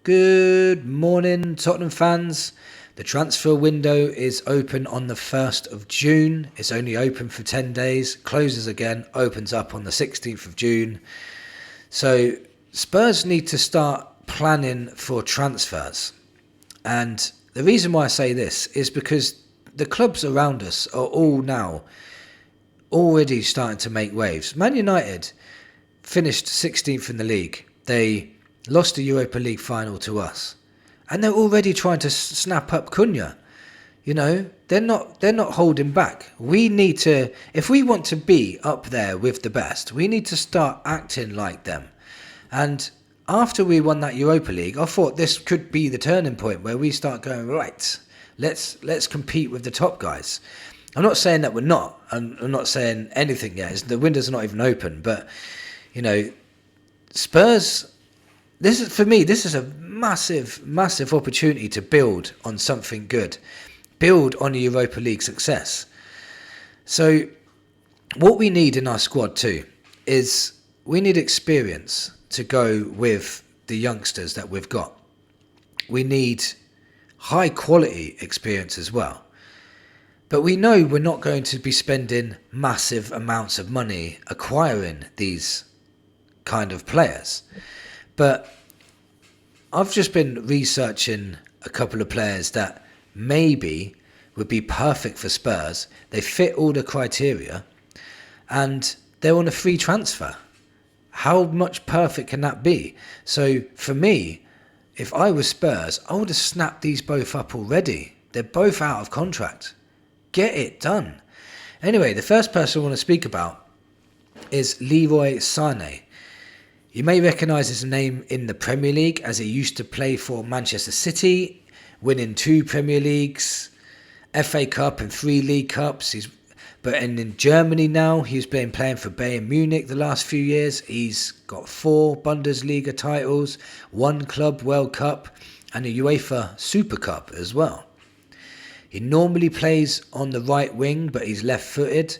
Good morning, Tottenham fans. The transfer window is open on the 1st of June. It's only open for 10 days, closes again, opens up on the 16th of June. So Spurs need to start planning for transfers. And the reason why I say this is because the clubs around us are all now already starting to make waves. Man United finished 16th in the league. They lost the Europa League final to us, and they're already trying to snap up Cunha. You know, they're not holding back. We need to, if we want to be up there with the best, we need to start acting like them. And after we won that Europa League, I thought this could be the turning point where we start going, right, let's compete with the top guys. I'm not saying that we're not. I'm not saying anything yet. The window's not even open. But, you know, Spurs, this is a massive, massive opportunity to build on something good. Build on a Europa League success. So what we need in our squad too is we need experience to go with the youngsters that we've got. We need high quality experience as well. But we know we're not going to be spending massive amounts of money acquiring these kind of players. But I've just been researching a couple of players that maybe would be perfect for Spurs. They fit all the criteria and they're on a free transfer. How much perfect can that be? So for me, if I was Spurs, I would have snapped these both up already. They're both out of contract. Get it done. Anyway, the first person I want to speak about is Leroy Sane. You may recognise his name in the Premier League as he used to play for Manchester City, winning 2 Premier Leagues, FA Cup and 3 League Cups. But in Germany now, he's been playing for Bayern Munich the last few years. He's got 4 Bundesliga titles, 1 Club World Cup and a UEFA Super Cup as well. He normally plays on the right wing, but he's left-footed.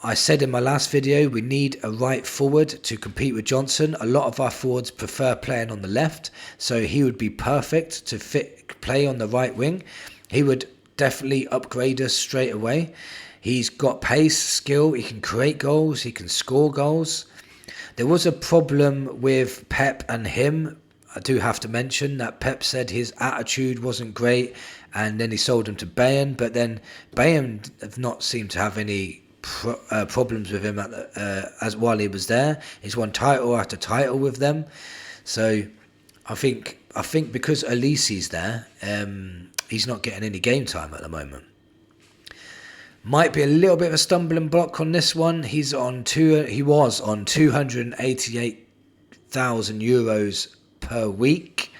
I said in my last video, we need a right forward to compete with Johnson. A lot of our forwards prefer playing on the left, so he would be perfect to play on the right wing. He would definitely upgrade us straight away. He's got pace, skill, he can create goals, he can score goals. There was a problem with Pep and him. I do have to mention that Pep said his attitude wasn't great, and then he sold him to Bayern. But then Bayern have not seemed to have any problems with him as while he was there. He's won title after title with them. So I think because Olisi's there, he's not getting any game time at the moment. Might be a little bit of a stumbling block on this one. He was on 288,000 euros per week,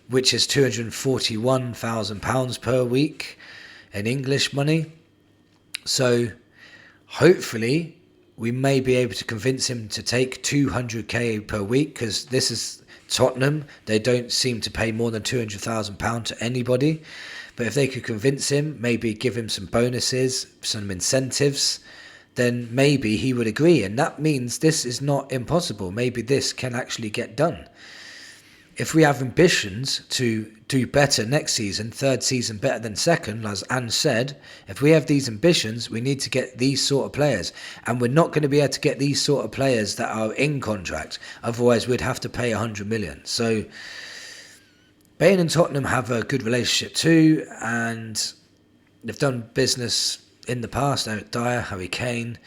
which is £241,000 per week in English money. So hopefully we may be able to convince him to take 200k per week, because this is Tottenham. They don't seem to pay more than £200,000 to anybody. But if they could convince him, maybe give him some bonuses, some incentives, then maybe he would agree. And that means this is not impossible. Maybe this can actually get done. If we have ambitions to do better next season, third season better than second, as Anne said, if we have these ambitions, we need to get these sort of players. And we're not going to be able to get these sort of players that are in contract. Otherwise, we'd have to pay 100 million. So Bayern and Tottenham have a good relationship too, and they've done business in the past. Eric Dyer, Harry Kane.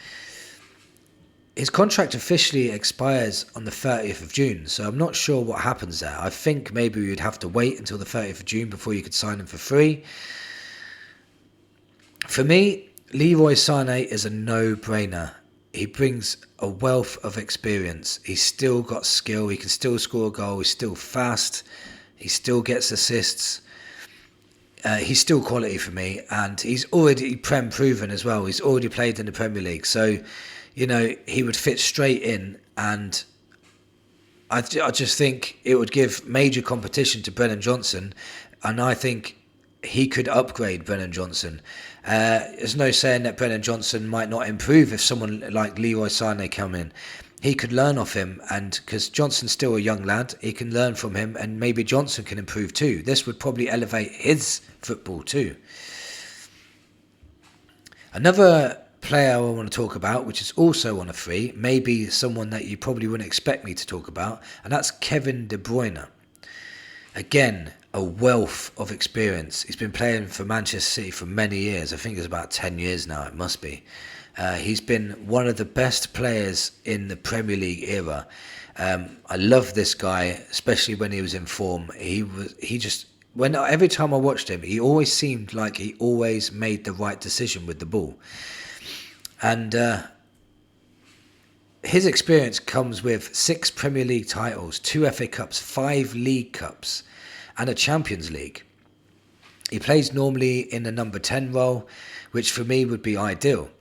His contract officially expires on the 30th of June, so I'm not sure what happens there. I think maybe we'd have to wait until the 30th of June before you could sign him for free. For me, Leroy Sane is a no-brainer. He brings a wealth of experience. He's still got skill. He can still score a goal. He's still fast. He still gets assists. He's still quality for me, and he's already Prem proven as well. He's already played in the Premier League, so you know he would fit straight in, and I just think it would give major competition to Brennan Johnson, and I think he could upgrade Brennan Johnson. There's no saying that Brennan Johnson might not improve if someone like Leroy Sane come in. he could learn off him, and because Johnson's still a young lad, he can learn from him, and maybe Johnson can improve too. This would probably elevate his football too. Another player I want to talk about, which is also on a free, maybe someone that you probably wouldn't expect me to talk about, and that's Kevin De Bruyne. Again, a wealth of experience. He's been playing for Manchester City for many years. I think it's about 10 years now, it must be. He's been one of the best players in the Premier League era. I love this guy, especially when he was in form. Every time I watched him, he always seemed like he always made the right decision with the ball. And his experience comes with 6 Premier League titles, 2 FA Cups, 5 League Cups, and a Champions League. He plays normally in the number 10 role, which for me would be ideal.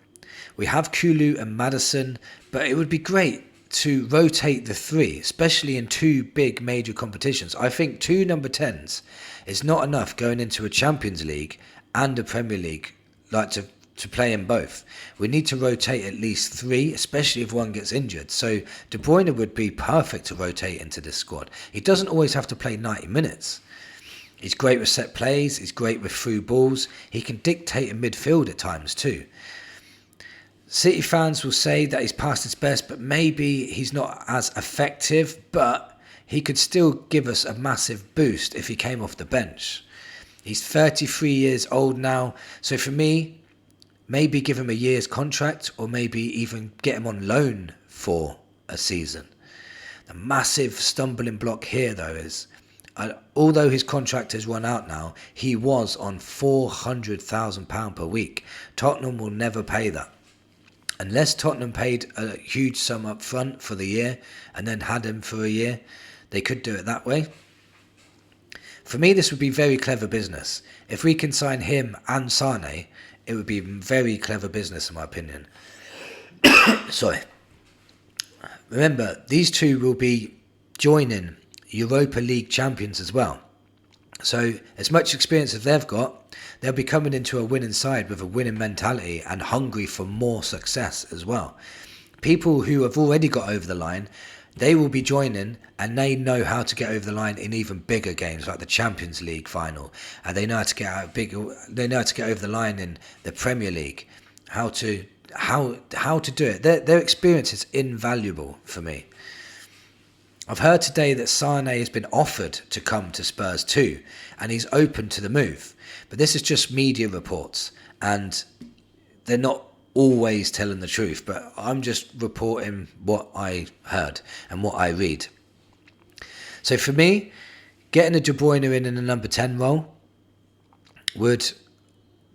We have Kulu and Maddison, but it would be great to rotate the 3, especially in 2 big major competitions. I think 2 number 10s is not enough going into a Champions League and a Premier League, like to play in both. We need to rotate at least 3, especially if one gets injured. So De Bruyne would be perfect to rotate into this squad. He doesn't always have to play 90 minutes. He's great with set plays, he's great with through balls, he can dictate in midfield at times too. City fans will say that he's past his best, but maybe he's not as effective, but he could still give us a massive boost if he came off the bench. He's 33 years old now, so for me, maybe give him a year's contract, or maybe even get him on loan for a season. The massive stumbling block here though is, although his contract has run out now, he was on £400,000 per week. Tottenham will never pay that. Unless Tottenham paid a huge sum up front for the year and then had him for a year, they could do it that way. For me, this would be very clever business. If we can sign him and Sane, it would be very clever business in my opinion. Sorry. Remember, these 2 will be joining Europa League champions as well. So as much experience as they've got, they'll be coming into a winning side with a winning mentality and hungry for more success as well. People who have already got over the line, they will be joining, and they know how to get over the line in even bigger games like the Champions League final, and they know how to get over the line in the Premier League. How to do it. Their experience is invaluable for me. I've heard today that Sane has been offered to come to Spurs too, and he's open to the move. But this is just media reports, and they're not always telling the truth, but I'm just reporting what I heard and what I read. So for me, getting a De Bruyne in the number 10 role would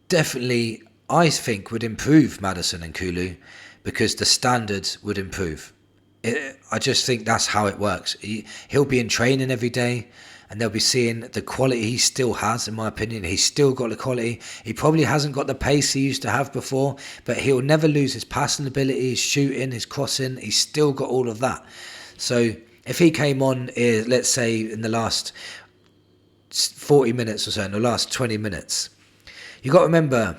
definitely, I think, would improve Maddison and Kulu, because the standards would improve. I just think that's how it works. He'll be in training every day, and they'll be seeing the quality he still has, in my opinion. He's still got the quality. He probably hasn't got the pace he used to have before, but he'll never lose his passing ability, his shooting, his crossing. He's still got all of that. So if he came on, let's say, in the last 40 minutes or so, in the last 20 minutes, you've got to remember,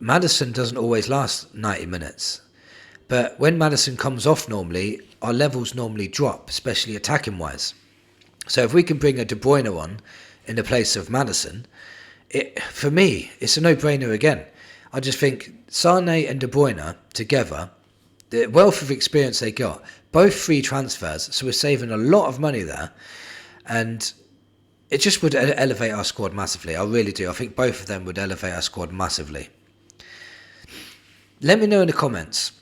Maddison doesn't always last 90 minutes. But when Maddison comes off normally, our levels normally drop, especially attacking-wise. So if we can bring a De Bruyne on in the place of Maddison, for me, it's a no-brainer again. I just think Sane and De Bruyne together, the wealth of experience they got, both free transfers, so we're saving a lot of money there, and it just would elevate our squad massively. I really do. I think both of them would elevate our squad massively. Let me know in the comments,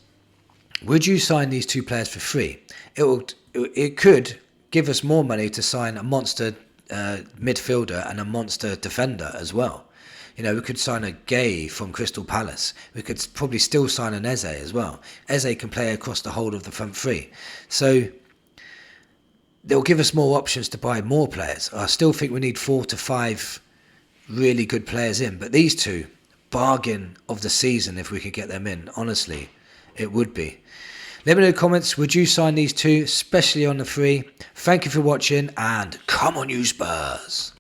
would you sign these 2 players for free? It could give us more money to sign a monster midfielder and a monster defender as well. You know, we could sign a Gay from Crystal Palace. We could probably still sign an Eze as well. Eze can play across the whole of the front 3. So they'll give us more options to buy more players. I still think we need 4 to 5 really good players in. But these 2, bargain of the season if we could get them in. Honestly, it would be. Let me know in the comments, would you sign these 2, especially on the free? Thank you for watching, and come on you Spurs!